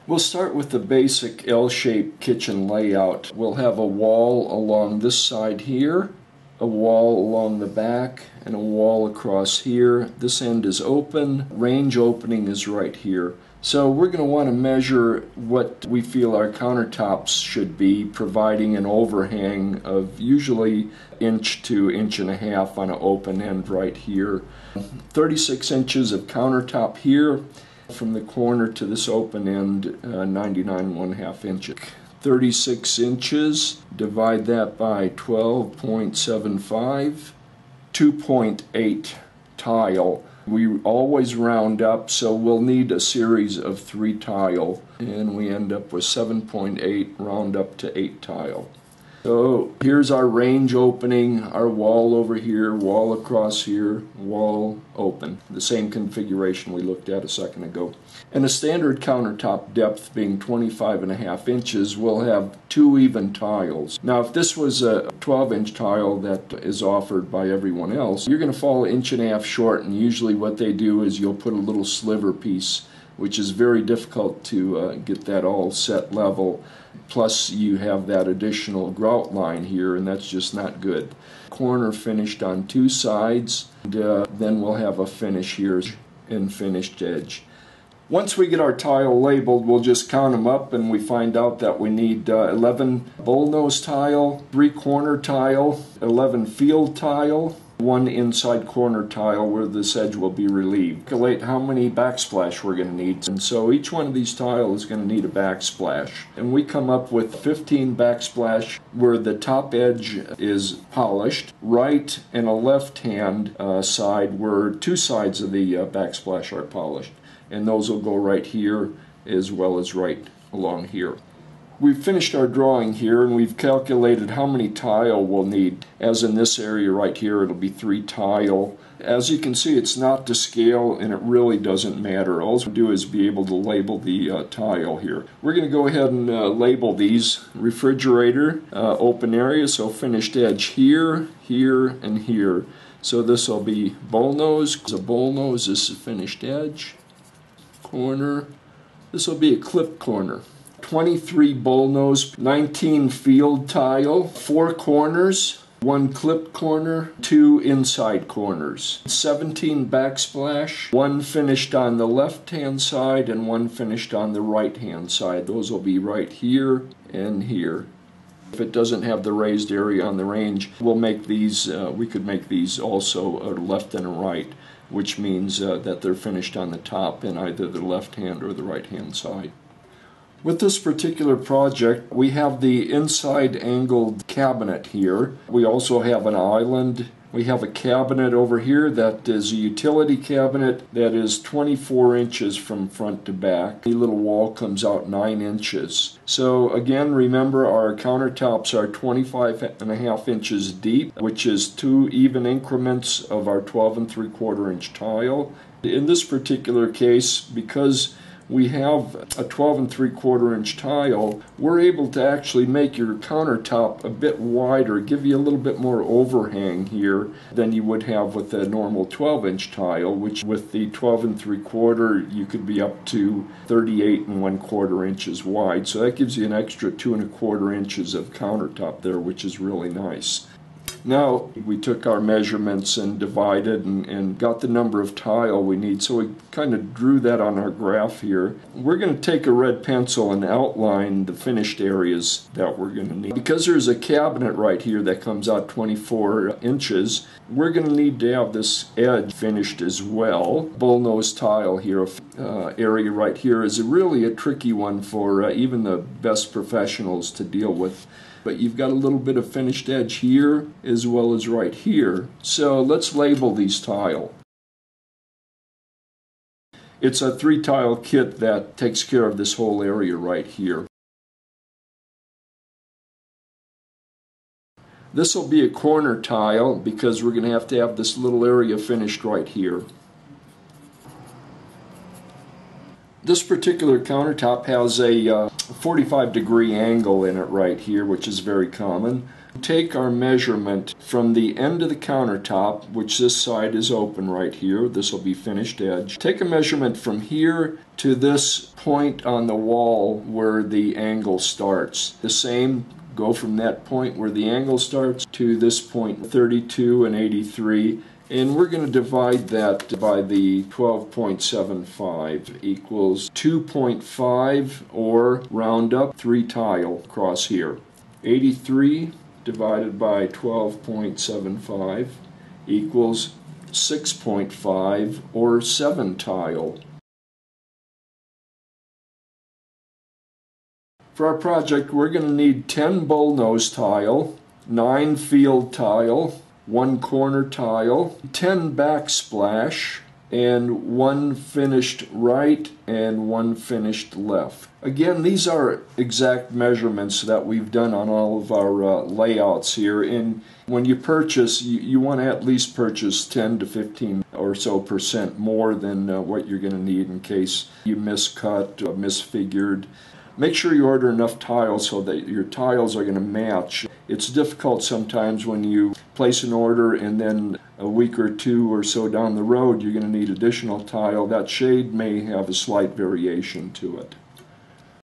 We'll start with the basic L-shaped kitchen layout. We'll have a wall along this side here, a wall along the back, and a wall across here. This end is open. Range opening is right here. So we're going to want to measure what we feel our countertops should be, providing an overhang of usually inch to inch and a half on an open end right here. 36 inches of countertop here. From the corner to this open end, 99 1/2 inches. 36 inches, divide that by 12.75, 2.8 tile. We always round up, so we'll need a series of 3 tile, and we end up with 7.8, round up to 8 tile. So here's our range opening, our wall over here, wall across here, wall open. The same configuration we looked at a second ago. And a standard countertop depth being 25 1/2 inches, we'll have 2 even tiles. Now if this was a 12-inch tile that is offered by everyone else, you're going to fall 1.5 inches short, and usually what they do is you'll put a little sliver piece, which is very difficult to get that all set level. Plus you have that additional grout line here, and that's just not good. Corner finished on 2 sides, and then we'll have a finish here and finished edge. Once we get our tile labeled, we'll just count them up, and we find out that we need 11 bullnose tile, 3 corner tile, 11 field tile, 1 inside corner tile where this edge will be relieved. Calculate how many backsplash we're going to need, and so each one of these tiles is going to need a backsplash. And we come up with 15 backsplash where the top edge is polished, right and a left hand side where 2 sides of the backsplash are polished. And those will go right here as well as right along here. We've finished our drawing here, and we've calculated how many tile we'll need. As in this area right here, it'll be 3 tile. As you can see, it's not to scale, and it really doesn't matter. All we do is be able to label the tile here. We're going to go ahead and label these. Refrigerator, open area, so finished edge here, here, and here. So this will be bullnose. A bullnose, this is finished edge. Corner, this will be a clip corner. 23 bullnose, 19 field tile, 4 corners, 1 clipped corner, 2 inside corners, 17 backsplash, 1 finished on the left hand side and 1 finished on the right hand side. Those will be right here and here. If it doesn't have the raised area on the range, we'll make these, we could make these also a left and a right, which means that they're finished on the top in either the left hand or the right hand side. With this particular project, we have the inside angled cabinet here. We also have an island. We have a cabinet over here that is a utility cabinet that is 24 inches from front to back. The little wall comes out 9 inches. So again, remember our countertops are 25 1/2 inches deep, which is 2 even increments of our 12 3/4 inch tile. In this particular case, because we have a 12 3/4 inch tile, we're able to actually make your countertop a bit wider, give you a little bit more overhang here than you would have with a normal 12 inch tile, which with the 12 3/4 you could be up to 38 1/4 inches wide. So that gives you an extra 2 1/4 inches of countertop there, which is really nice. Now we took our measurements and divided and got the number of tile we need, so we kind of drew that on our graph here. We're going to take a red pencil and outline the finished areas that we're going to need. Because there's a cabinet right here that comes out 24 inches, we're going to need to have this edge finished as well. Bullnose tile here, area right here is really a tricky one for even the best professionals to deal with. But you've got a little bit of finished edge here as well as right here. So let's label these tile. It's a 3 tile kit that takes care of this whole area right here. This will be a corner tile because we're going to have this little area finished right here. This particular countertop has a 45-degree angle in it right here, which is very common. Take our measurement from the end of the countertop, which this side is open right here. This will be finished edge. Take a measurement from here to this point on the wall where the angle starts. The same, go from that point where the angle starts to this point, 32 and 83. And we're going to divide that by the 12.75 equals 2.5, or round up 3 tile across here. 83 divided by 12.75 equals 6.5, or 7 tile. For our project, we're going to need 10 bullnose tile, 9 field tile, 1 corner tile, 10 backsplash, and 1 finished right and 1 finished left. Again, these are exact measurements that we've done on all of our layouts here. And when you purchase, you want to at least purchase 10 to 15 or so % more than what you're going to need in case you miscut or misfigured. Make sure you order enough tiles so that your tiles are going to match. It's difficult sometimes when you place an order and then a week or 2 or so down the road you're going to need additional tile. That shade may have a slight variation to it.